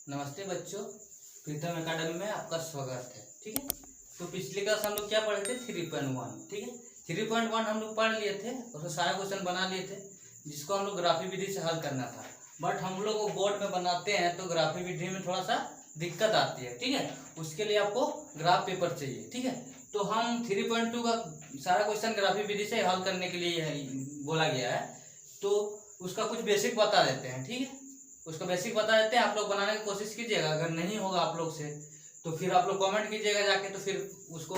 नमस्ते बच्चों, प्रीतम एकेडमी में आपका स्वागत है। ठीक है, तो पिछले क्लास हम लोग क्या पढ़े थे 3.1। ठीक है, 3.1 हम लोग पढ़ लिए थे, उसमें सारे क्वेश्चन बना लिए थे जिसको हम लोग ग्राफी विधि से हल करना था। बट हम लोग वो बोर्ड में बनाते हैं तो ग्राफी विधि में थोड़ा सा दिक्कत आती है। ठीक है, उसके लिए आपको ग्राफ पेपर चाहिए। ठीक है, तो हम 3.2 का सारा क्वेश्चन ग्राफी विधि से हल करने के लिए बोला गया है, तो उसका कुछ बेसिक बता देते हैं। ठीक है, उसका बेसिक बता देते हैं, आप लोग बनाने की कोशिश कीजिएगा। अगर नहीं होगा आप लोग से तो फिर आप लोग कमेंट कीजिएगा जाके, तो फिर उसको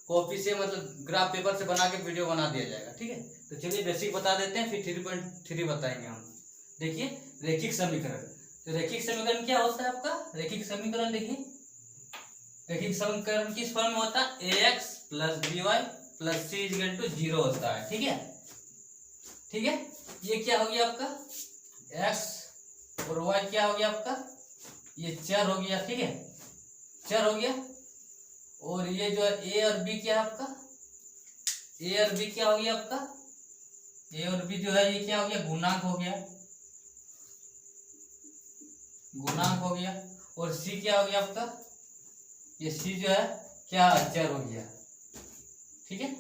कॉपी से मतलब ग्राफ पेपर से बना के वीडियो बना दिया जाएगा। ठीक है, तो चलिए बेसिक बता देते हैं, फिर 3.3 बताएंगे हम। देखिए, रैखिक समीकरण। तो रैखिक समीकरण क्या होता है आपका? रैखिक समीकरण देखिए, रैखिक समीकरण किस फॉर्म में होता है? ax + by + c = 0 होता है। ठीक है, ठीक है, ये क्या हो गया आपका? x और y क्या हो गया आपका? ये चर हो गया। ठीक है, चर हो गया। और ये जो है a और b क्या है आपका? a और b क्या हो गया आपका? a और b जो है ये क्या हो गया? गुणांक हो गया, गुणांक हो गया। और c क्या हो गया आपका? ये c जो है क्या? चर हो गया। ठीक है,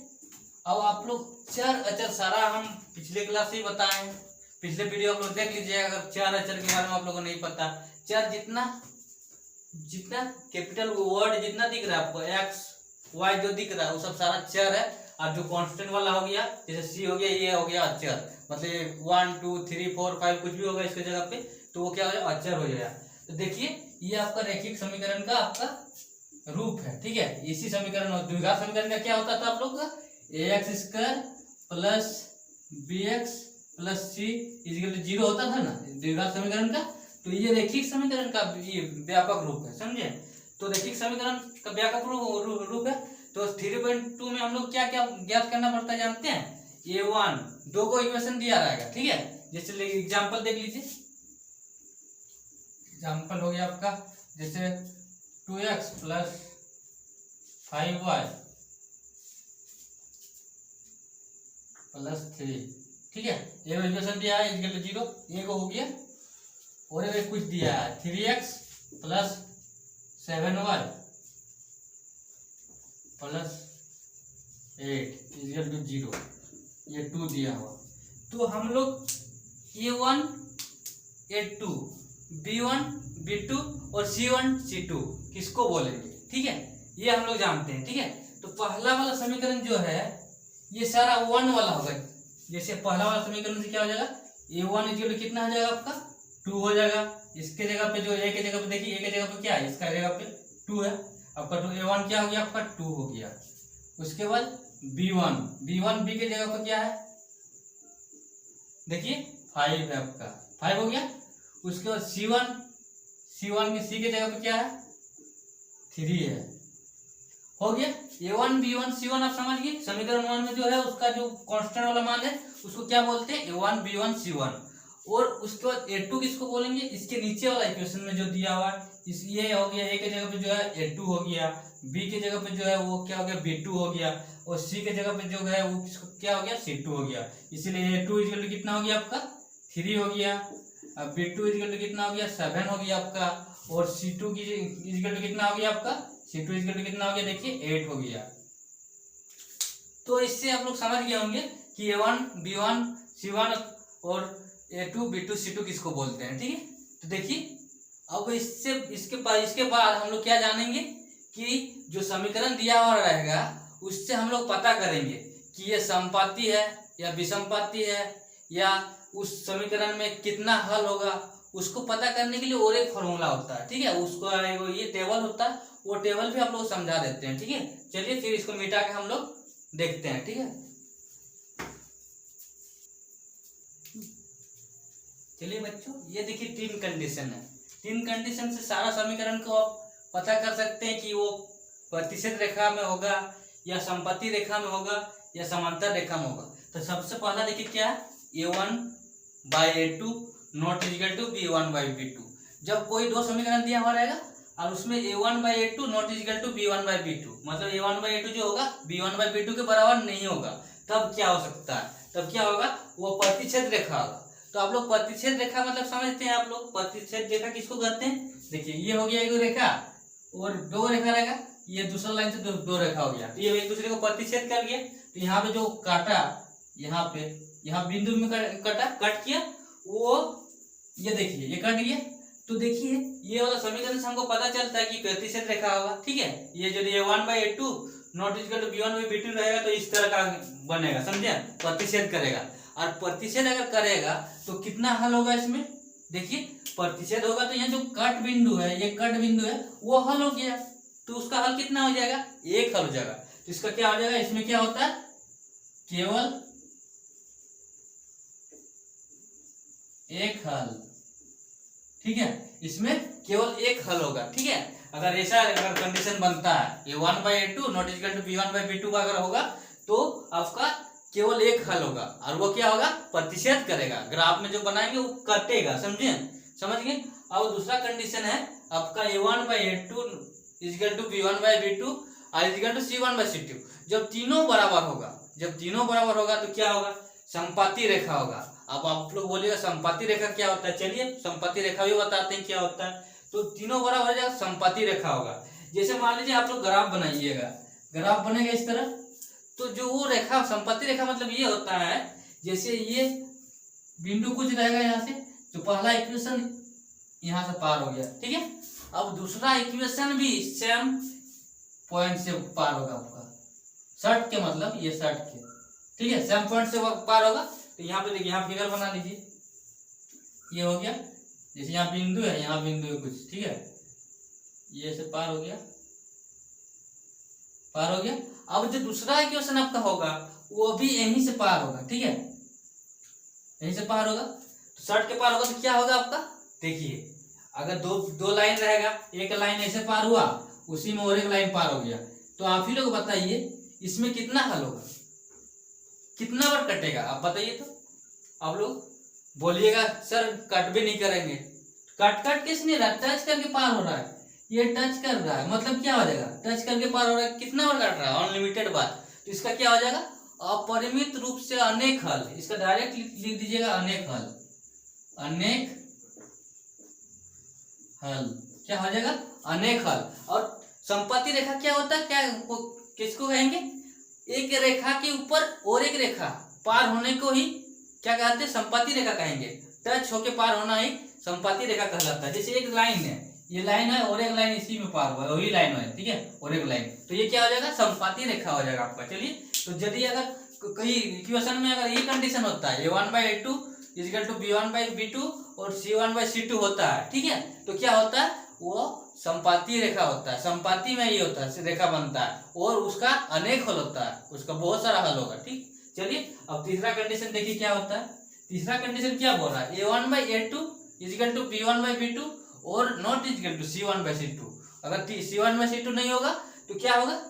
अब आप लोग चर अचर सारा हम पिछले क्लास से ही बताए हैं, पिछले वीडियो आप लोग देख लीजिए अगर चर अचर के बारे में आप लोगों को नहीं पता। चर जितना जितना कैपिटल वर्ड जितना दिख रहा है आपको, एक्स वाई जो दिख रहा है वो सब सारा चर है। और जो कांस्टेंट वाला हो गया, जैसे सी हो गया, ये हो गया अचर, मतलब 1 2 3 4 5 कुछ भी होगा इसके जगह पे तो वो क्या हो जाएगा? अचर हो जाएगा। तो देखिए, ये आपका रैखिक समीकरण का आपका रूप है। ठीक है, इसी समीकरण और द्विघात समीकरण का क्या होता था आप लोग का? ax² + bx + c = 0 होता था ना द्विघात समीकरण का। तो ये रैखिक समीकरण का ये व्यापक रूप है, समझे? तो रैखिक समीकरण का व्यापक रूप है। तो 3.2 में हम लोग क्या क्या ज्ञात करना पड़ता है जानते हैं? a1 दो को इक्वेशन दिया रहेगा। ठीक है, जैसे एग्जांपल देख लीजिए, एग्जांपल हो गया आपका जैसे 2x + 5y + 3। ठीक है, ये इक्वेशन दिया है इक्वल टू 0, ये को हो गया। और एक कुछ दिया है 3x + 7y + 8 इक्वल टू 0, ये 2 दिया हुआ। तो हम लोग a1 a2 b1 b2 और c1 c2 किसको बोलेंगे? ठीक है, ये हम लोग जानते हैं। ठीक है, तो पहला वाला समीकरण जो है ये सारा 1 वाला होगा। जैसे पहला वाला समीकरण से क्या हो जाएगा? a1 इक्वल कितना हो जाएगा आपका? 2 हो जाएगा। इसके जगह पे जो a के जगह पे देखिए, a के जगह पे क्या है? इसका जगह पे 2 है आपका। तो a1 क्या हो गया आपका? 2 हो गया। उसके बाद b1 b के जगह पे क्या है? देखिए 5 है आपका, 5 हो गया। उसके बाद c1 के c के जगह पे क्या है? 3 है, हो गया। a1 b1 c1 आप समझ गए। समीकरण 1 में जो है उसका जो कांस्टेंट वाला मान है उसको क्या बोलते हैं? a1 b1 c1। और उसके बाद a2 किसको बोलेंगे? इसके नीचे वाला इक्वेशन में जो दिया हुआ है इस ये हो गया, a के जगह पे जो है a2 हो गया, b के जगह पे जो है वो क्या हो गया? b2 हो गया, और c के जगह पे जो है वो किसको क्या हो गया? c2 हो गया। इसीलिए a2 इक्वल टू कितना हो गया आपका? 3 हो गया। अब b2 इक्वल टू कितना हो गया? 7 हो गया आपका। और c2 की इक्वल टू कितना हो गया आपका? c2 इक्वल टू कितना हो गया? देखिए 8 हो गया। तो इससे आप लोग समझ गए होंगे कि a1 b1 c1 और a2 b2 c2 किसको बोलते हैं। ठीक है, तो देखिए अब इसके बाद हम लोग क्या जानेंगे कि जो समीकरण दिया हुआ रहेगा उससे हम लोग पता करेंगे कि ये समपाती है या विसमपाती है, या उस समीकरण में कितना हल होगा। उसको पता करने के लिए और एक फॉर्मूला होता है। ठीक है, उसको ये टेबल होता है, वो टेबल भी आप लोग समझा देते हैं। ठीक है, चलिए फिर इसको मिटा के हम लोग देखते हैं। ठीक है, चलिए बच्चों, ये देखिए 3 कंडीशन है। 3 कंडीशन से सारा समीकरण को आप पता कर सकते हैं कि वो प्रतिशत रेखा में होगा या समपति रेखा में होगा या समांतर रेखा में होगा। तो सबसे पहला देखिए क्या है? a1/a2 ≠ b1/b2। जब कोई दो समीकरण दिया हुआ रहेगा और उसमें a1/a2 ≠ b1/b2, मतलब a1/a2 जो होगा b1/b2 के बराबर नहीं होगा, तब क्या हो सकता है? तब क्या होगा? वो प्रतिच्छेद रेखा होगा। तो आप लोग प्रतिच्छेद रेखा मतलब समझते हैं आप लोग, प्रतिच्छेद रेखा किसको कहते हैं? देखिए ये हो गया एक रेखा और दो रेखा रहेगा, ये दूसरा लाइन से दो रेखा हो गया, तो ये एक दूसरे को प्रतिच्छेद कर गया। तो यहाँ पे जो काटा, यहाँ पे यहाँ बिंदु में कटा, कट किया, वो ये देखिए ये कट गया। तो देखिए ये वाला समीकरण से हमको पता चलता है कि प्रतिच्छेद रेखा होगा, ठीक है। ये जो a1/a2 not equal to b1/b2 रहेगा तो इस तरह का बनेगा, समझे, प्रतिच्छेद करेगा। और प्रतिच्छेद अगर करेगा तो कितना हल होगा इसमें? देखिए प्रतिच्छेद होगा तो यहाँ जो कट बिंदु है, ये कट बिंदु है, वो हल हो गया, तो उसका हल कितना हो जाएगा? एक हल हो जाएगा। तो इसका क्या हो जाएगा? इसमें क्या होता है? केवल एक हल, ठीक है, इसमें केवल एक हल होगा, ठीक है। अगर ऐसा अगर कंडीशन बनता है a1/a2 not equal to b1/b2 का अगर होगा तो आपका केवल एक हल होगा, और वो क्या होगा? प्रतिच्छेद करेगा। ग्राफ में जो बनाएंगे वो कटेगा, समझे, समझ गए। अब दूसरा कंडीशन है आपका a1/a2 इक्वल टू b1/b2 और इक्वल टू c1/c2। जब तीनों बराबर होगा, जब तीनों बराबर होगा तो क्या होगा? संपाती रेखा होगा। अब आप लोग बोलिएगा संपाती रेखा क्या होता है? चलिए संपाती रेखा भी बताते हैं क्या होता है। तो तीनों बराबर हो जाएगा, संपाती रेखा होगा। जैसे मान लीजिए आप लोग ग्राफ बनाइएगा, ग्राफ बनेगा इस तरह, तो जो वो रेखा संपाती रेखा मतलब ये होता है, जैसे ये बिंदु कुछ रहेगा यहाँ से, तो पहला इक्वेशन यहाँ से पार हो गया, ठीक है। अब दूसरा इक्वेशन भी सेम पॉइंट से पार होगा आपका, शर्ट के मतलब ये शर्ट के, ठीक है, सेम पॉइंट से पार होगा। तो यहाँ पे देखिए, यहाँ फिगर बना लीजिए, ये हो गया, जैसे यहाँ बिंदु है, यहाँ बिंदु है कुछ, ठीक है, ये से पार हो गया, पार हो गया। अब जो दूसरा इक्वेशन आपका होगा वो भी यहीं से पार होगा, ठीक है, यहीं से पार होगा। तो शर्ट के पार होगा तो क्या होगा आपका? देखिए अगर दो लाइन रहेगा, एक लाइन ऐसे पार हुआ, उसी में और एक लाइन पार हो गया, तो आप ही लोग बताइए इसमें कितना हल होगा, कितना बार कटेगा? आप बताइए। तो आप लोग बोलिएगा सर कट भी नहीं करेंगे, कट किस नहीं रहा, टच करके पार हो रहा है, ये टच कर रहा है, मतलब क्या हो जाएगा? टच करके पार हो रहा है, कितना बार कट रहा है? अनलिमिटेड बार। तो इसका क्या हो जाएगा? अपरिमित रूप से अनेक हल। इसका डायरेक्ट लिख दीजिएगा अनेक हल, अनेक हल, क्या हो जाएगा? अनेक हल। और संपत्ति रेखा क्या होता है? क्या किसको कहेंगे? एक रेखा के ऊपर और एक रेखा पार होने को ही क्या कहते हैं? संपत्ति रेखा कहेंगे। टच होके पार होना ही संपत्ति रेखा कहलाता है। जैसे एक लाइन है, ये लाइन है और एक लाइन इसी में पार हुआ है, वही लाइन है, ठीक है, और एक लाइन, तो ये क्या हो जाएगा? संपत्ति रेखा हो जाएगा आपका। चलिए, तो यदि अगर कहीं इक्वेशन में अगर ये कंडीशन होता है a1/a2 इक्वल टू b1/b2 और c1/c2 होता है, ठीक है, तो क्या होता है? वो संपाती रेखा होता है, संपाती में ये होता है, रेखा बनता है, और उसका अनेक हल होता है, उसका बहुत सारा हल होगा, ठीक। चलिए अब तीसरा कंडीशन देखिए क्या होता है। तीसरा कंडीशन क्या बोल रहा है? a1/a2 इक्वल टू b1/b2 और नॉट इक्वल टू c1/c2। अगर c1/c2 नहीं होगा तो क्या होगा?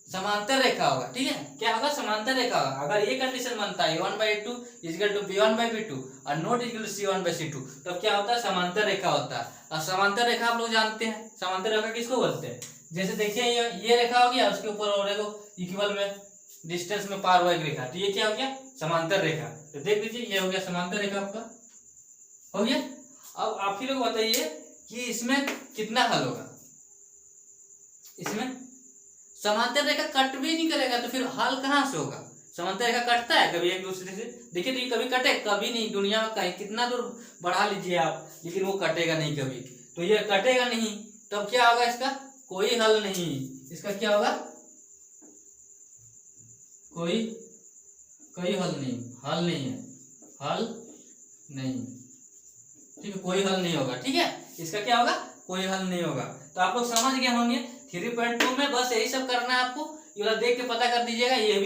समांतर रेखा होगा, ठीक है, क्या होगा? समांतर रेखा होगा। अगर ये कंडीशन बनता है a1/a2 इक्वल टू b1/b2 और नॉट इक्वल टू c1/c2, तो क्या होता है? समांतर रेखा होता है। और समांतर रेखा आप लोग जानते हैं, समांतर रेखा किसको बोलते हैं? जैसे देखिए ये रेखा हो गया, उसके ऊपर और एक इक्वल में डिस्टेंस में पार हुआ एक रेखा, तो ये क्या हो गया? समांतर रेखा। तो देख लीजिए ये हो गया समांतर रेखा आपका, हो गया। अब आप ही लोग बताइए कि इसमें कितना हल होगा? इसमें समांतर रेखा कट भी नहीं करेगा तो फिर हल कहाँ से होगा? समांतर रेखा कटता है कभी एक दूसरे से? देखिए तो ये कभी कटे? कभी नहीं। दुनिया में कहीं कितना दूर बढ़ा लीजिए आप, लेकिन वो कटेगा नहीं कभी। तो ये कटेगा नहीं, तब क्या होगा? इसका कोई हल नहीं। इसका क्या होगा? कोई हल नहीं, हल नहीं है, हल नहीं, ठीक है, कोई हल नहीं होगा, ठीक है। इसका क्या होगा? कोई हल नहीं होगा। तो आप लोग समझ गए होंगे 3.2 में बस यही सब करना है आपको। ये वाला देख के पता कर दीजिएगा। ये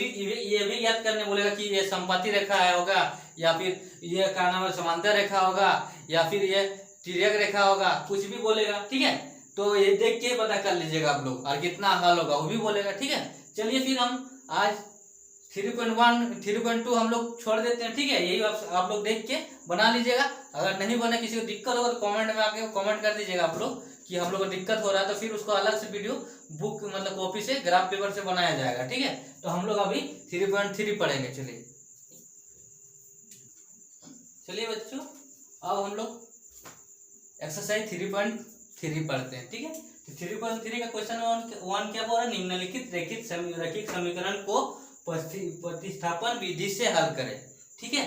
भी याद करने बोलेगा कि ये संपाती रेखा है होगा, या फिर ये क्या नाम है समांतर रेखा होगा, या फिर ये तिर्यक रेखा होगा, कुछ भी बोलेगा, ठीक है। तो ये देख के पता कर लीजिएगा आप लोग, और कितना हल होगा वो भी बोलेगा, ठीक है। चलिए फिर हम आज 3.1 3.2 हम लोग छोड़ देते हैं, ठीक है। यही आप लोग देख के बना लीजिएगा। अगर नहीं बने, किसी को दिक्कत होगा तो कमेंट में आके कमेंट कर दीजिएगा आप लोग कि हम लोग को दिक्कत हो रहा है, तो फिर उसको अलग से वीडियो बुक मतलब कॉपी से ग्राफ पेपर से बनाया जाएगा, ठीक है। तो हम लोग अभी 3.3 पढ़ेंगे। चलिए चलिए बच्चों, अब हम लोग एक्सरसाइज 3.3 पढ़ते हैं। ठीक है, तो 3.3 का क्वेश्चन वन क्या बोल रहा है, निम्नलिखित रैखिक समीकरण को प्रतिस्थापन विधि से हल करें। ठीक है,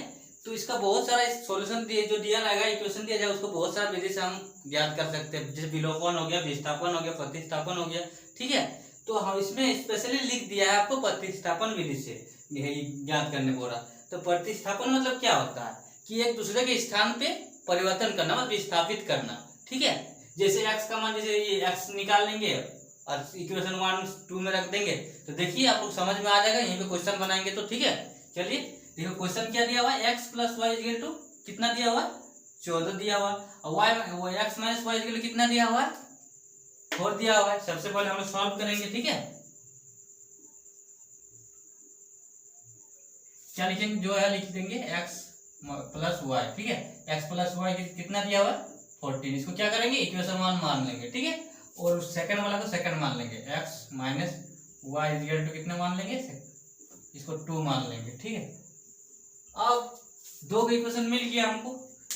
तो इसका बहुत सारा सॉल्यूशन जो दिया रहेगा, इक्वेशन दिया जाएगा, उसको बहुत सारा विधि से हम ज्ञात कर सकते हैं। जैसे विलोपन हो गया, विस्थापन हो गया, प्रतिस्थापन हो गया। ठीक है, तो हम इसमें स्पेशली लिख दिया है आपको प्रतिस्थापन विधि से ज्ञात करने को रहा। तो प्रतिस्थापन मतलब क्या होता है कि एक दूसरे के स्थान पे परिवर्तन करना, मतलब विस्थापित करना। ठीक है, जैसे x का मान, जैसे ये x निकाल लेंगे और इक्वेशन 1 2 में रख देंगे, तो देखिए आप लोग समझ में आ जाएगा। यहीं पे क्वेश्चन बनाएंगे तो ठीक है। चलिए देखो क्वेश्चन क्या दिया हुआ है, x + y = कितना दिया हुआ है, 14 दिया हुआ है। और x - y = कितना दिया हुआ है, 4 दिया हुआ है। सबसे पहले हम लोग सॉल्व करेंगे। ठीक है, क्या लिखेंगे, जो है लिख देंगे x + y। ठीक है, x + y कितना दिया हुआ है, 14। इसको क्या करेंगे, इक्वेशन 1 मान लेंगे। ठीक है, और सेकंड वाला को सेकंड मान लेंगे, x - y = कितना मान लेंगे, इसको 2 मान लेंगे। ठीक है, अब दो इक्वेशन मिल गया हमको।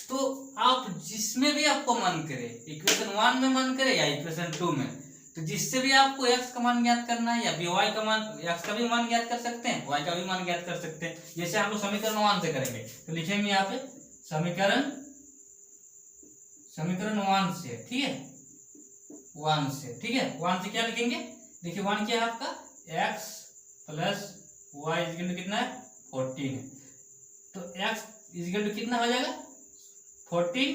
तो आप जिसमें भी आपको मन करे, इक्वेशन 1 में मन करे या इक्वेशन 2 में, तो जिससे भी आपको x का मान ज्ञात करना है या y का मान, x का भी मान ज्ञात कर सकते हैं, y का भी मान ज्ञात कर सकते हैं। जैसे हम लोग समीकरण 1 से करेंगे, तो लिखेंगे यहाँ पे समीकरण 1 से। ठीक है, 1 से। ठीक है, 1 से क्या लिखेंगे, देखिए 1 क्या है आपका, x + y = कितना है, 14 है। तो x = कितना हो जाएगा, 14।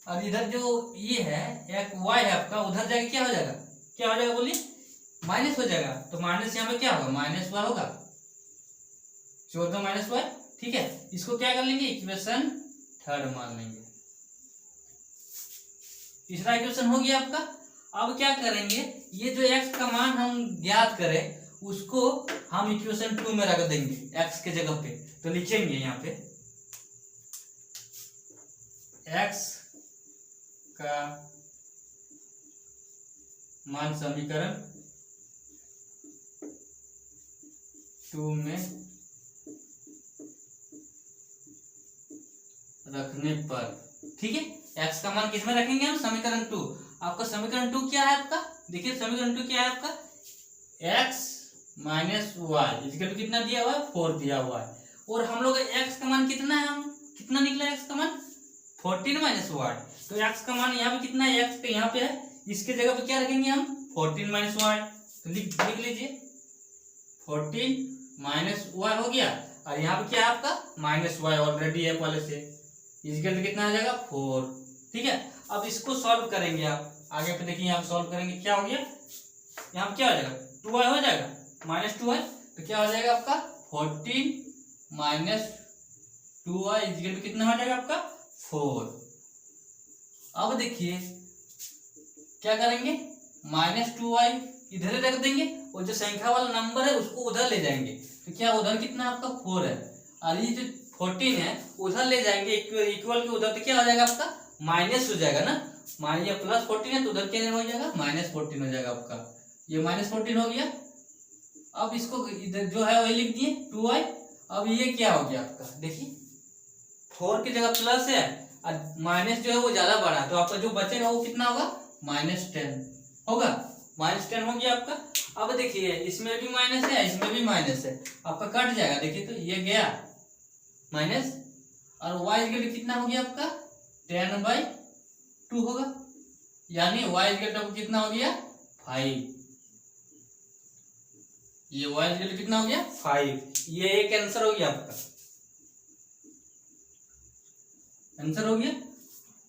और इधर जो ये है एक y है आपका, उधर जाके क्या हो जाएगा, क्या हो जाएगा बोलिए, माइनस हो जाएगा। तो माइनस यहाँ पे क्या होगा, -y होगा, 14 - y। ठीक है, इसको क्या कर लेंगे, इक्वेशन 3 मान लेंगे। तीसरा इक्वेशन हो गया आपका। अब क्या करेंगे, ये जो x का मान हम ज्ञात करें, उसको हम इक्वेशन 2 में रख देंगे x के जगह पे। तो लिखेंगे यहाँ पे x का मान समीकरण 2 में रखने पर। ठीक है, x का मान किस में रखेंगे हम, समीकरण 2। आपका समीकरण 2 क्या है आपका, देखिए समीकरण 2 क्या है आपका, x - y = कितना दिया हुआ है, 4 दिया हुआ है। और हम लोग x का मान कितना है, हम कितना निकला x का मान, 14 - y। तो x का मान यहाँ पे कितना है, x पे यहाँ पे है, इसके जगह पे क्या रखेंगे हम, 14 - y। तो लिख लीजिए 14 - y हो गया। और यहाँ पे क्या है आपका, -y ऑलरेडी है पहले से, इसके कितना आ जाएगा, 4। ठीक है, अब इसको सॉल्व करेंगे आप आगे पे, देखिए यहाँ सॉल्व करेंगे, क्या हो गया, यहाँ पे क्या हो जाएगा, 2y हो जाएगा, -2y। तो क्या हो जाएगा आपका, 14 - 2y = कितना हो जाएगा आपका, 4। अब देखिए क्या करेंगे, -2y इधर रख देंगे, और जो संख्या वाला नंबर है उसको उधर ले जाएंगे। तो क्या उधर कितना आपका, 4 है, और ये जो 14 है उधर ले जाएंगे इक्वल के उधर, तो क्या हो जाएगा आपका, माइनस हो जाएगा ना, मान लिया +14 है तो उधर क्या हो जाएगा, -14 हो जाएगा आपका, ये -14 हो गया। अब इसको इधर जो है वही लिख दिए 2y। अब ये क्या हो गया आपका, देखिए 4 की जगह प्लस है और माइनस जो है वो ज्यादा बड़ा है, तो आपका जो बचेगा वो कितना होगा, -10 होगा, -10 हो गया आपका। अब देखिए इसमें भी माइनस है, इसमें भी माइनस है, आपका कट जाएगा। देखिए तो ये गया माइनस, और y = कितना हो गया आपका, 10/2 होगा, यानी y = कितना हो गया, 5। ये y = कितना हो गया, 5। ये एक आंसर हो गया आपका, आंसर हो गया।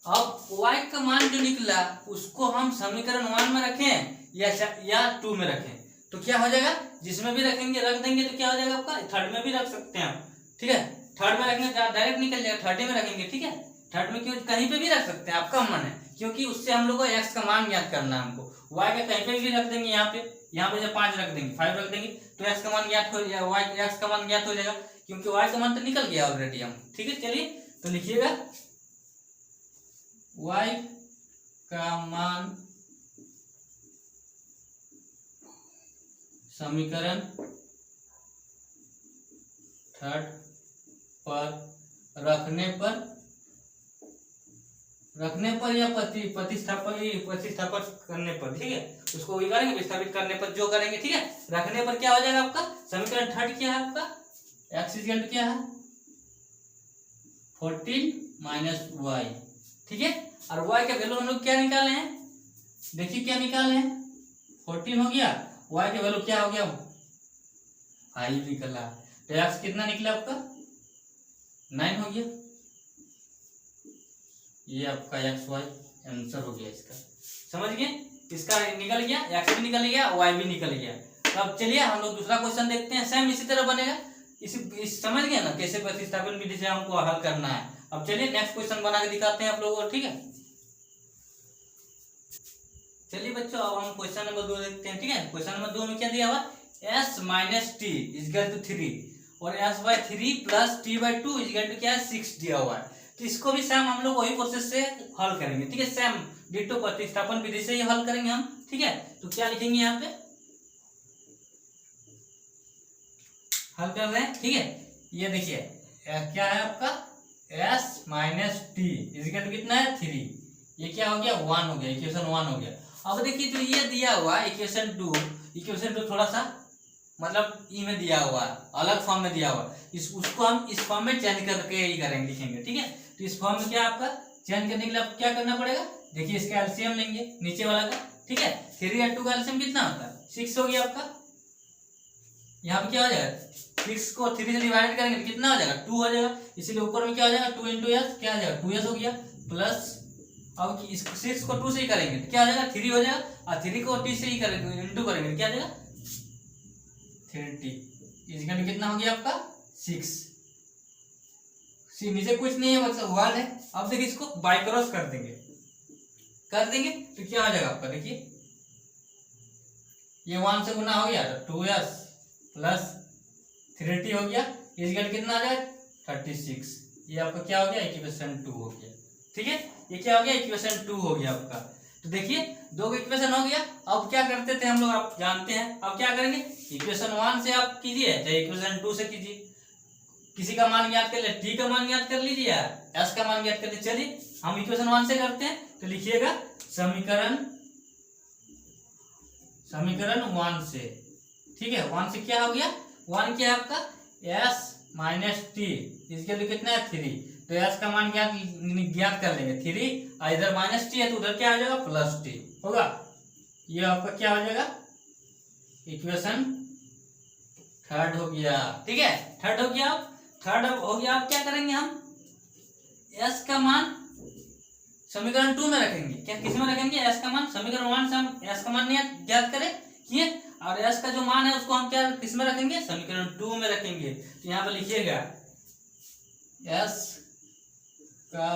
अब y का मान जो निकला उसको हम समीकरण 1 में रखें या 2 में रखें, तो क्या हो जाएगा, जिसमें भी रखेंगे रख देंगे, तो क्या हो जाएगा आपका, थर्ड में भी रख सकते हैं आप। ठीक है, थर्ड में रखने डायरेक्ट निकल जाएगा, थर्ड में रखेंगे। ठीक है, थर्ड में क्यों, कहीं पे भी रख सकते हैं, आपका मन है, क्योंकि उससे हम लोग को x का मान ज्ञात करना है हमको। y का कहीं पे भी रख देंगे, यहाँ पे जब 5 रख देंगे, 5 रख देंगे, तो x का मान ज्ञात हो जाएगा, y x का मान ज्ञात हो जाएगा, क्योंकि y का मान तो निकल गया ऑलरेडी हम। ठीक है, चलिए तो लिखिएगा y का मान समीकरण 3 पर रखने पर या प्रतिस्थापन करने पर, ठीक है, उसको वही करेंगे, विस्थापित करने पर जो करेंगे, ठीक है। रखने पर क्या हो जाएगा आपका समीकरण थर्ड क्या है आपका, एक्स इक्वल टू क्या है 14 माइनस वाई, ठीक है। और y का वैल्यू हम लोग क्या निकाले हैं, देखिए क्या निकाले हैं, 14 हो गया, y का वैल्यू क्या हो गया 5 निकला, तो x कितना निकला आपका 9 हो गया। ये आपका एक्स वाई आंसर हो गया इसका, समझ गए, इसका निकल गया, एक्स भी निकल गया, वाई भी निकल गया। तो अब चलिए हम लोग दूसरा क्वेश्चन देखते हैं, सेम इसी तरह बनेगा, इस समझ गए ना कैसे प्रतिस्थापन विधि से हमको हल करना है। अब चलिए नेक्स्ट क्वेश्चन बना के दिखाते हैं आप लोगों को, ठीक है। चलिए बच्चों अब हम क्वेश्चन नंबर 2 देखते हैं, ठीक है। क्वेश्चन नंबर 2 में क्या दिया हुआ, s minus T equal to 3 और s by 3 plus T by 2 equal to क्या है 6 दिया हुआ है। तो इसको भी सेम हम लोग वही प्रोसेस से हल करेंगे, ठीक है, सेम डिटो प्रतिस्थापन विधि से ही हल करेंगे हम, ठीक है। तो क्या लिखेंगे यहाँ पे, हल कर रहे हैं, ठीक है। ये देखिए क्या है आपका s minus T equal to कितना है 3, ये क्या हो गया 1 हो गया, इक्वेशन 1 हो गया। अब देखिए जो ये दिया हुआ इक्वेशन 2 थोड़ा सा मतलब ई में दिया हुआ है, अलग फॉर्म में दिया हुआ है, उसको हम इस फॉर्म में चेंज करके ही करेंगे, लिखेंगे, ठीक है। तो इस फॉर्म में क्या आपका चेंज करने के लिए क्या करना पड़ेगा, देखिए इसका एलसीएम लेंगे नीचे वाला का, ठीक है। 3 और 2 का एलसीएम कितना होता है 6 हो गया आपका, यहाँ पे क्या हो जाएगा 6 को 3 से डिवाइड करेंगे तो कितना हो जाएगा 2 हो जाएगा, इसीलिए ऊपर में क्या हो जाएगा 2 इंटू एस क्या हो जाएगा 2s हो गया, प्लस अब इस 6 को 2 से ही करेंगे तो क्या हो जाएगा 3 हो जाएगा, और 3 को t से ही करेंगे इंटू करेंगे तो क्या हो जाएगा 30 इजकल कितना हो गया आपका 6, नीचे कुछ नहीं है मतलब 1 है। अब देखिए इसको बाय क्रॉस कर देंगे तो क्या हो जाएगा आपका, देखिए ये 1 से गुना हो गया तो 2s प्लस 3t हो गया, इजकल कितना आ जाएगा 36, ये आपका क्या हो गया इक्वेशन 2 हो गया, ठीक है। ये क्या हो गया इक्वेशन 2 हो गया आपका। तो देखिए 2 का इक्वेशन हो गया, अब क्या करते थे हम लोग आप जानते हैं, अब क्या करेंगे इक्वेशन 1 से आप कीजिए चाहे इक्वेशन 2 से कीजिए, किसी का मान ज्ञात कर ले, टी का मान ज्ञात कर लीजिए या एस का मान ज्ञात कर लीजिए। चलिए हम इक्वेशन 1 से करते हैं, तो लिखिएगा समीकरण 1 से, ठीक है। 1 से क्या हो गया 1 क्या है आपका s माइनस टी इसके लिए कितना है 3, तो s का मान ज्ञात कर लेंगे 3, इधर माइनस टी है तो उधर क्या आ जाएगा प्लस टी होगा, ये आपका क्या हो जाएगा इक्वेशन 3 हो गया, ठीक है। 3 हो गया, 3 हो गया। अब क्या करेंगे हम s का मान समीकरण 2 में रखेंगे, क्या किस में रखेंगे s का मान समीकरण 1 से हम s का मान नहीं ज्ञात करें किए, और s का जो मान है उसको हम क्या किस में रखेंगे समीकरण 2 में रखेंगे। तो यहाँ पर लिखिएगा s का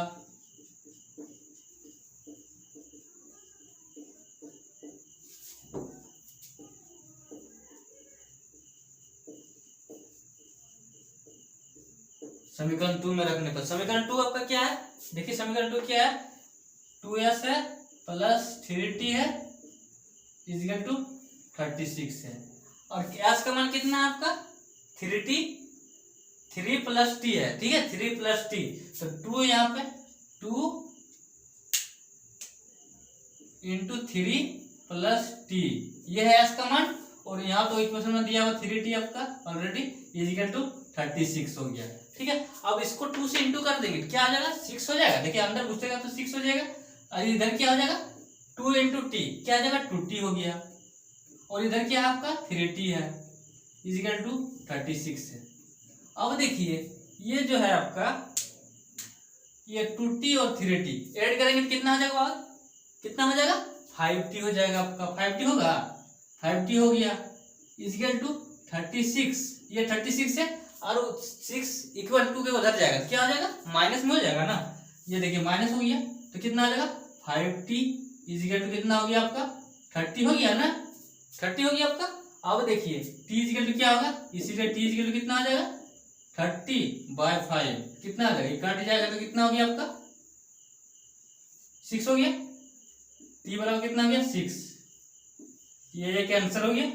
समीकरण 2 में रखने पर समीकरण 2 आपका क्या है, देखिए समीकरण 2 क्या है 2s है प्लस 3t है इजकल टू 36 है, और s का मान कितना है आपका 3 प्लस t है, ठीक है 3 प्लस t, तो 2 यहाँ पे 2 इंटू 3 प्लस t ये है s का मान, और यहाँ तो इक्वेशन में दिया हुआ 3t आपका ऑलरेडी इजकल टू 36 हो गया, ठीक है। अब इसको 2 से इंटू कर देंगे क्या आ जाएगा 6 हो जाएगा, देखिए अंदर घुसेगा तो 6 हो जाएगा, और इधर क्या हो जाएगा 2 इंटू टी क्या आ जाएगा 2t हो गया, और इधर क्या है आपका 3t है इजिकल टू 36 है। अब देखिए ये जो है आपका ये 2t और 3t ऐड करेंगे तो कितना हो जाएगा, कितना हो जाएगा 5t हो जाएगा आपका, 5t होगा 5t हो गया इजिकल टू 36, ये 36 है और 6 इक्वल टू के उधर जाएगा तो क्या हो जाएगा माइनस में हो जाएगा ना, ये देखिए माइनस हो गया तो कितना आ जाएगा 5t इजिकल टू कितना हो गया आपका 30 हो गया ना, 30 हो गया आपका। अब देखिए t इजिकल टू क्या होगा, इसीलिए t इजिकल टू कितना आ जाएगा 30/5 कितना आ जाएगा, काट जाएगा तो कितना हो गया आपका 6 हो गया, t बराबर कितना हो गया 6, ये एक आंसर हो गया।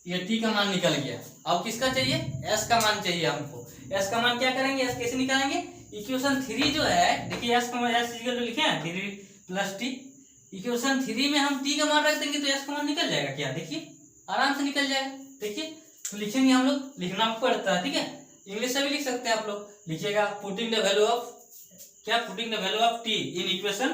ये टी का मान निकल गया। अब किसका चाहिए, एस का मान चाहिए हमको। एस का मान क्या करेंगे, एस कैसे निकालेंगे, इक्वेशन 3 जो है, देखिए एस का मान एस इक्वल टू लिखे हैं 3 प्लस टी। इक्वेशन 3 में हम टी का मान रख देंगे तो एस का मान निकल जाएगा क्या, देखिए आराम से निकल जाएगा। देखिए तो लिखेंगे हम लोग, लिखना पड़ता है, ठीक है, इंग्लिश से भी लिख सकते हैं आप लोग। लिखिएगा पुटिंग द वैल्यू ऑफ क्या, putting the value of T in equation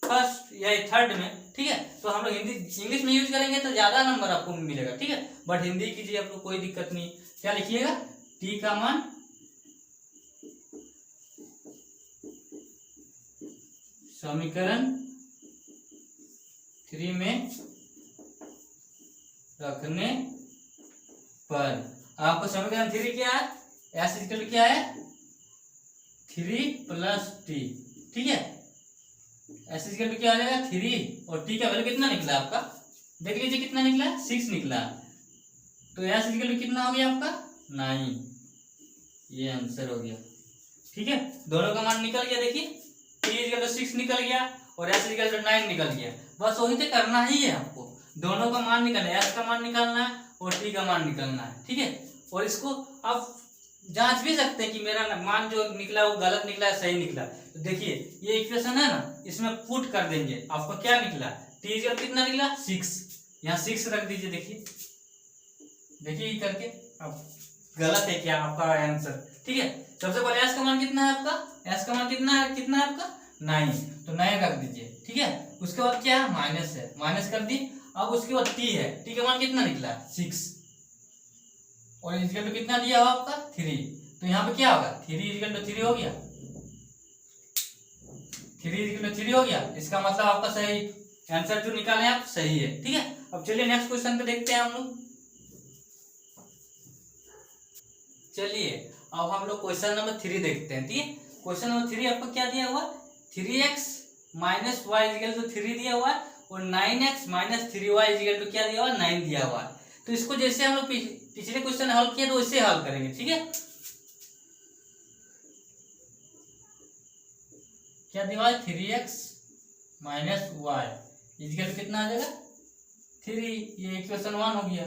first या थर्ड में, ठीक है। तो हम लोग हिंदी इंग्लिश में यूज करेंगे तो ज्यादा नंबर आपको मिलेगा, ठीक है, बट हिंदी कीजिए आपको कोई दिक्कत नहीं। क्या लिखिएगा, टी का मान समीकरण 3 में रखने पर आपको समीकरण 3 क्या है, एस इक्वल क्या है 3 प्लस टी, ठीक है। एस इक्वल क्या आ जाएगा 3 और टी का वैल्यू कितना निकला आपका, देख लीजिए कितना निकला, 6 निकला। तो एस इक्वल कितना हो गया आपका 9, ये आंसर हो गया, ठीक है। दोनों का मान निकल गया, देखिए टी इक्वल 6 निकल गया और एस इक्वल 9 निकल गया। बस वही तो करना ही है आपको, दोनों का मान निकलना है, एस का मान निकालना है और टी का मान निकलना है, ठीक है। और इसको आप जांच भी सकते हैं कि मेरा मान जो निकला वो गलत निकला है सही निकला। तो देखिए ये इक्वेशन है ना, इसमें पुट कर देंगे, आपको क्या निकला, टी इक्वल कितना निकला 6, यहाँ 6 रख दीजिए। देखिए देखिए ये करके अब गलत है क्या आपका आंसर, ठीक है। सबसे पहले एस का मान कितना है आपका, एस का मान कितना है आपका 9, तो 9 रख दीजिए, ठीक है। उसके बाद क्या है, माइनस है, माइनस कर दी। अब उसके बाद टी है, टी का मान कितना निकला 6 और इक्वल टू कितना दिया हुआ आपका 3, तो यहाँ पे क्या होगा 3 इक्वल टू 3 हो गया, 3 इक्वल टू 3 हो गया। इसका मतलब आपका सही आंसर जो निकाले आप सही है, ठीक है। अब चलिए नेक्स्ट क्वेश्चन पे देखते हैं हम लोग। चलिए अब हम लोग क्वेश्चन नंबर 3 देखते हैं, ठीक है। क्वेश्चन नंबर 3 आपको क्या दिया हुआ, 3x minus Y equal to 3 दिया हुआ है और 9x minus 3y equal to क्या दिया हुआ 9 दिया हुआ है। तो इसको जैसे हम लोग पिछले क्वेश्चन हल किया तो वैसे हल करेंगे, ठीक है। क्या दिया है 3x minus Y equal to कितना आ जाएगा 3, ये इक्वेशन 1 हो गया,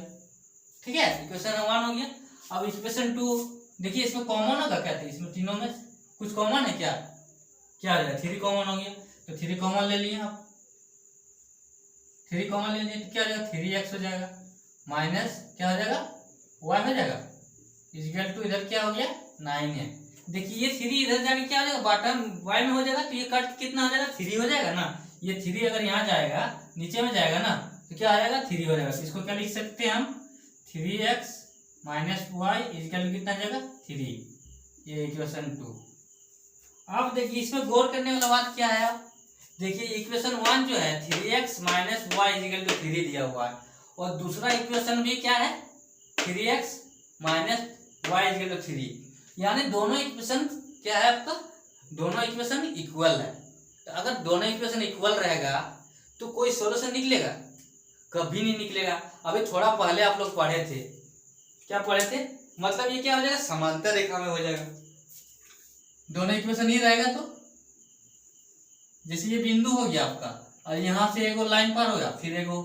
ठीक है, इक्वेशन 1 हो गया। अब इक्वेशन 2 देखिए, इसमें कॉमन होगा क्या, इसमें तीनों में कुछ कॉमन है क्या, क्या आ जाएगा 3 कॉमन हो गया, तो 3 कॉमन ले लिए आप, 3 कॉमन ले लिए तो क्या हो जाएगा 3x हो जाएगा माइनस क्या हो जाएगा y हो जाएगा इक्वल टू इधर क्या हो गया 9 है। देखिए ये 3 इधर जाके क्या हो जाएगा बॉटम y में हो जाएगा, तो ये कट कितना हो जाएगा 3 हो जाएगा ना। ये 3 अगर यहाँ जाएगा नीचे में जाएगा ना तो क्या आ जाएगा 3 हो जाएगा। तो इसको क्या लिख सकते हैं हम 3x minus Y equal to कितना जाएगा 3, ये इक्वेशन 2। अब देखिए इसमें गौर करने वाला बात क्या है, आप देखिए इक्वेशन 1 जो है 3x minus Y equal to 3 दिया हुआ है और दूसरा इक्वेशन भी क्या है 3x minus Y equal to 3, यानी दोनों इक्वेशन क्या है आपका, दोनों इक्वेशन इक्वल है। तो अगर दोनों इक्वेशन इक्वल रहेगा तो कोई सॉल्यूशन निकलेगा, कभी नहीं निकलेगा। अभी थोड़ा पहले आप लोग पढ़े थे, क्या पढ़े थे, मतलब ये क्या हो जाएगा समांतर रेखा में हो जाएगा, दोनों इक्वेशन ही रहेगा। तो जैसे ये बिंदु हो गया आपका और यहाँ से एगो लाइन पार हो गया फिर एगो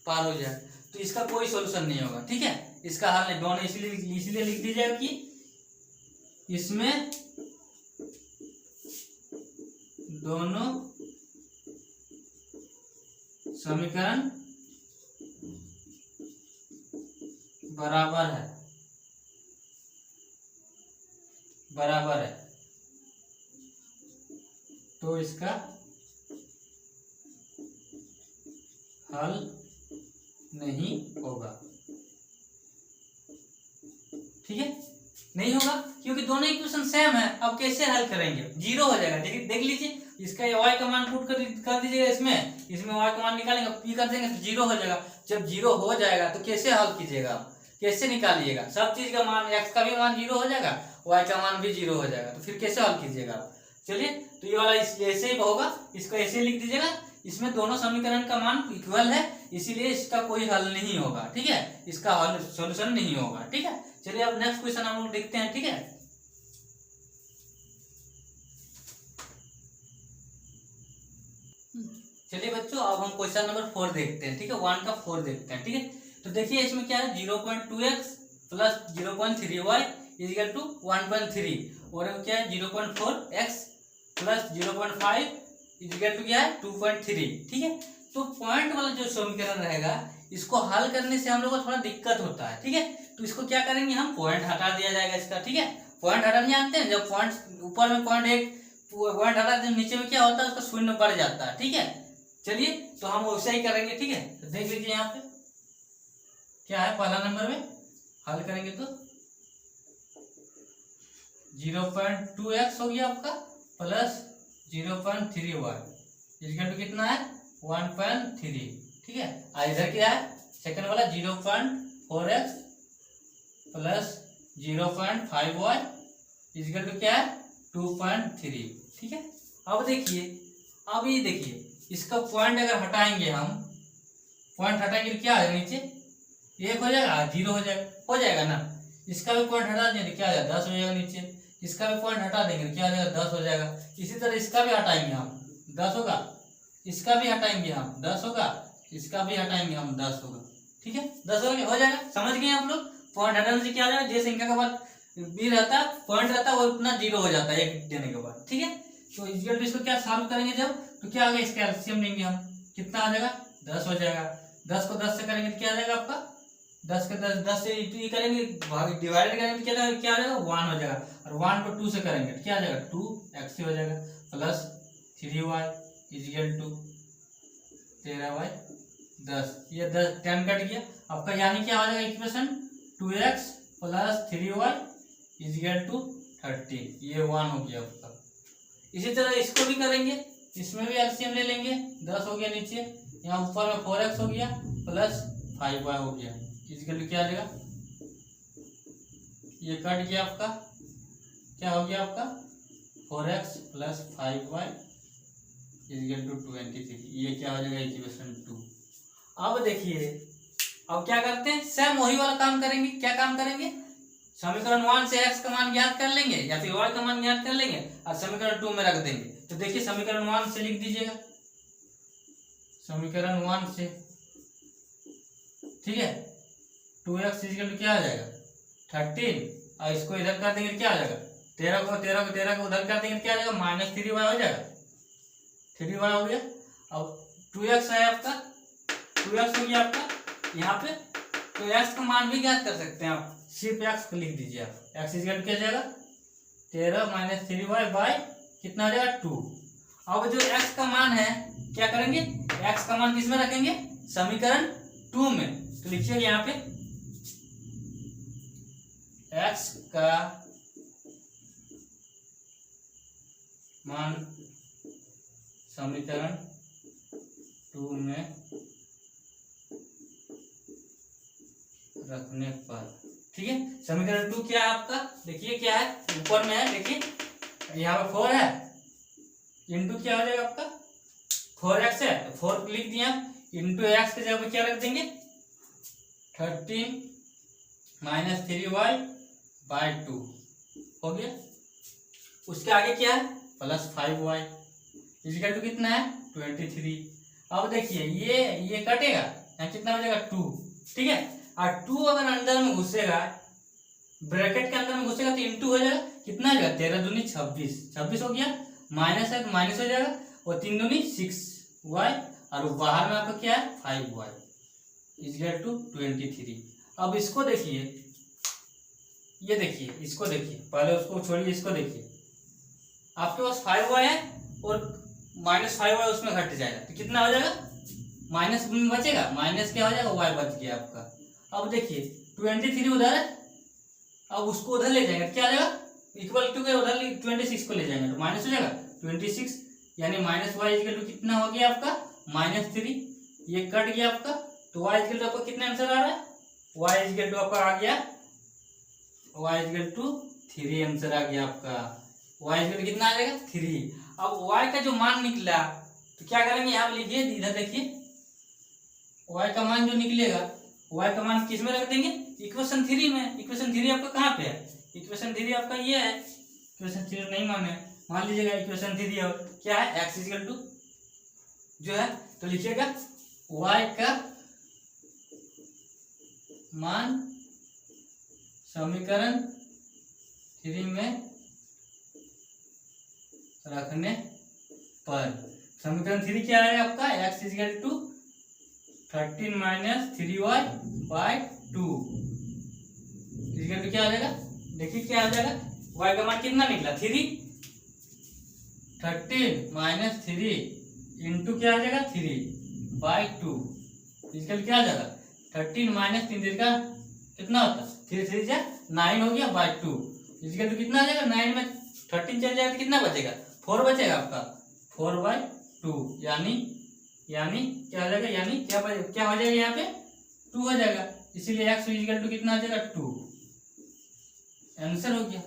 पार हो जाए, तो इसका कोई सॉल्यूशन नहीं होगा, ठीक है। इसका हल नहीं, दोनों इसलिए लिख दीजिएगा कि इसमें दोनों समीकरण बराबर है, बराबर है, तो इसका हल नहीं होगा, ठीक है, नहीं होगा क्योंकि दोनों इक्वेशन सेम है। अब कैसे हल करेंगे, जीरो हो जाएगा। देख लीजिए इसका y का मान पुट कर दीजिएगा, इसमें y का मान निकालेंगे p कर देंगे तो जीरो हो जाएगा। जब जीरो हो जाएगा तो कैसे हल कीजिएगा, कैसे निकालिएगा, सब चीज का मान x का भी मान जीरो हो जाएगा y का मान भी जीरो हो जाएगा, तो फिर कैसे हल कीजिएगा आप। चलिए तो ये वाला ऐसे ही होगा, इसको ऐसे लिख दीजिएगा, इसमें दोनों समीकरण का मान इक्वल है इसीलिए इसका कोई हल नहीं होगा, ठीक है, इसका हल सॉल्यूशन नहीं होगा, ठीक है। चलिए अब नेक्स्ट क्वेश्चन हम लोग देखते हैं, ठीक है। चलिए बच्चों, अब हम क्वेश्चन नंबर 4 देखते हैं। ठीक है, 1 का 4 देखते हैं। ठीक है, तो देखिए इसमें क्या है, 0.2x plus 0.3y is equal to 1.3 और क्या है 0.4x प्लस 0.5 इजिकल टू क्या है 2.3। ठीक है, तो पॉइंट वाला जो समीकरण रहेगा इसको हल करने से हम लोग को थोड़ा दिक्कत होता है। ठीक है, तो इसको क्या करेंगे, हम पॉइंट हटा दिया जाएगा इसका। ठीक है, पॉइंट हटाने जानते हैं, जब पॉइंट ऊपर में पॉइंट एक पॉइंट हटा दें, नीचे में क्या होता है उसका शून्य बढ़ जाता है। ठीक है, चलिए तो हम वैसा ही करेंगे। ठीक है, तो देख लीजिए यहाँ पे क्या है, पहला नंबर में हल करेंगे तो 0.2x हो गया आपका प्लस 0.3y इक्वल टू कितना है 1.3। ठीक है, इधर क्या है सेकंड वाला 0.4x plus 0.5y equal to क्या है 2.3। ठीक है, अब देखिए, अब ये देखिए इसका पॉइंट अगर हटाएंगे हम, पॉइंट हटाएंगे तो क्या आ जाएगा, नीचे 1 हो जाएगा, 0 हो जाएगा ना। इसका भी पॉइंट हटा देंगे क्या आ जाएगा 10 हो जाएगा नीचे, इसका भी पॉइंट हटा देंगे क्या आ जाएगा 10 हो जाएगा। इसी तरह इसका भी हटाएंगे हम 10 होगा, इसका भी हटाएंगे हम 10 होगा, इसका भी हटाएंगे हम 10 होगा। ठीक है, 10 हो जाएगा। समझ गए आप लोग, पॉइंट हटाने से क्या आ जाएगा, जैसे संख्या के बाद बी रहता है पॉइंट रहता है वो उतना 0 हो जाता है 1 देने के बाद। ठीक है, तो इक्वल टू इसको क्या सॉल्व करेंगे जब, तो क्या होगा इसका एलसीएम लेंगे हम, कितना आ जाएगा 10 हो जाएगा। 10 को 10 से करेंगे तो क्या आ जाएगा आपका 10 के 10 से ये करेंगे डिवाइड करेंगे तो क्या आ जाएगा 1 हो जाएगा, और 1 को 2 से करेंगे तो क्या आ जाएगा 2x हो जाएगा plus 3y equal to 13y 10। ये 10 कट गया आपका, यानी क्या हो जाएगा equation 2x plus 3y equal to 30। ये 1 हो गया आपका। इसी तरह इसको भी करेंगे, इसमें भी एलसीएम ले लेंगे, 10 हो गया नीचे, यहाँ ऊपर में 4x हो गया प्लस 5y हो गया इक्वल टू क्या आ जाएगा, ये कट गया आपका, क्या हो गया आपका 4x plus 5y equal to 23। ये क्या हो जाएगा इक्वेशन 2। अब देखिए, अब क्या करते हैं, सेम वही वाला काम करेंगे। क्या काम करेंगे, समीकरण 1 से x का मान ज्ञात कर लेंगे या फिर y का मान ज्ञात कर लेंगे और समीकरण 2 में रख देंगे। तो देखिए समीकरण 1 से लिख दीजिएगा, समीकरण 1 से, ठीक है 2x इक्वल टू क्या आ जाएगा 13, और इसको इधर कर देंगे क्या आ जाएगा 13 को उधर कर देंगे क्या आ जाएगा -3y हो जाएगा, 3y हो गया। अब 2x है आपका, 2x हो गया आपका यहाँ पे, तो x का मान भी ज्ञात कर सकते हैं आप, सिर्फ x को लिख दीजिए आप, x इक्वल क्या जाएगा 13 - 3y बाय कितना आ जाएगा 2। अब जो x का मान है क्या करेंगे, x का मान किस में रखेंगे, समीकरण 2 में। तो लिखिए यहाँ पे x का मान समीकरण 2 में रखने पर, ठीक है। समीकरण 2 क्या है आपका, देखिए क्या है ऊपर में है, देखिए यहाँ पे 4 है, इंटू क्या हो जाएगा आपका 4x है, तो 4 को लिख दिया, इंटू x के जगह पे क्या रख देंगे 13 - 3y बाय 2 हो गया। उसके आगे क्या है प्लस 5y इक्वल टू कितना है 23। अब देखिए ये कटेगा, यहाँ कितना हो जाएगा 2, ठीक है। और 2 अगर अंदर में घुसेगा, ब्रैकेट के अंदर में घुसेगा तो इंटू हो जाएगा, कितना हो जाएगा 13 दूनी 26 हो गया, माइनस है तो माइनस हो जाएगा, और 3 दूनी 6y, और बाहर में आपका क्या है 5y इक्वल टू 23। अब इसको देखिए, ये देखिए इसको देखिए, पहले उसको छोड़िए, इसको देखिए आपके पास 5y है और -5y उसमें घट जाएगा तो कितना हो जाएगा, माइनस बचेगा, माइनस क्या हो जाएगा y बच गया आपका। अब देखिए 23 उधर है, अब उसको उधर ले जाएंगे क्या आ जाएगा इक्वल टू के उधर 26 को ले जाएंगे तो माइनस हो जाएगा 26, यानी -y इक्वल टू कितना हो गया आपका -3। ये कट गया आपका, तो y इक्वल टू आपका कितना आंसर आ रहा है, y इक्वल टू आपका आ गया, y इक्वल टू 3 आंसर आ गया आपका, y इक्वल टू कितना आ जाएगा 3। अब y का जो मान निकला तो क्या करेंगे, यहाँ पे लिखिए, इधर देखिए y का मान जो निकलेगा, y का मान किस में रख देंगे इक्वेशन 3 में। इक्वेशन 3 आपका कहाँ पे है, इक्वेशन 3 आपका ये है, इक्वेशन 3 नहीं मान लीजिएगा इक्वेशन 3 और क्या है x इक्वल टू जो है, तो लिखिएगा y का मान समीकरण 3 में रखने पर, समीकरण 3 क्या है आपका, x equal to 13 minus 3y by 2 equal to क्या आ जाएगा, देखिए क्या आ जाएगा, y का मान कितना निकला 3, 13 माइनस 3 इंटू क्या आ जाएगा 3 बाई 2 इक्वल क्या आ जाएगा 13 माइनस 3 का कितना होता है 3 3 जा 9 हो गया बाई 2 इक्वल टू कितना आ जाएगा, 9 में 13 चल जाएगा तो कितना बचेगा 4 बचेगा आपका 4 बाई 2 यानी क्या हो जाएगा, यानी क्या हो जाएगा यहाँ पे 2 हो जाएगा, इसीलिए x इक्वल टू कितना आ जाएगा 2, आंसर हो गया।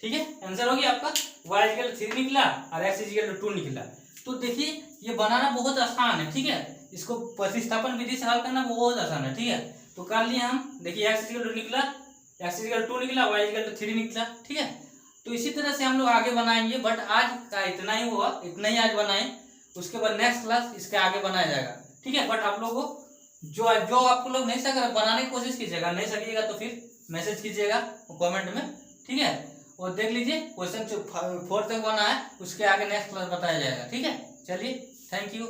ठीक है, आंसर हो गया आपका, y इक्वल टू 3 निकला और x इक्वल टू 2 निकला। तो देखिए ये बनाना बहुत आसान है, ठीक है, इसको प्रतिस्थापन विधि से हल करना बहुत आसान है। ठीक है, तो कर लिए हम, देखिए x इक्वल टू निकला, x इक्वल टू 2 निकला, y इक्वल टू 3 निकला। ठीक है, तो इसी तरह से हम लोग आगे बनाएंगे, बट आज का इतना ही हुआ, इतना ही आज बनाए, उसके बाद नेक्स्ट क्लास इसके आगे बनाया जाएगा। ठीक है, बट आप लोगों को जो आप लोग नहीं सक बनाने की कोशिश कीजिएगा, नहीं सकिएगा तो फिर मैसेज कीजिएगा कमेंट में। ठीक है, और देख लीजिए क्वेश्चन 4 तक बना है, उसके आगे नेक्स्ट क्लास बताया जाएगा। ठीक है, चलिए, थैंक यू।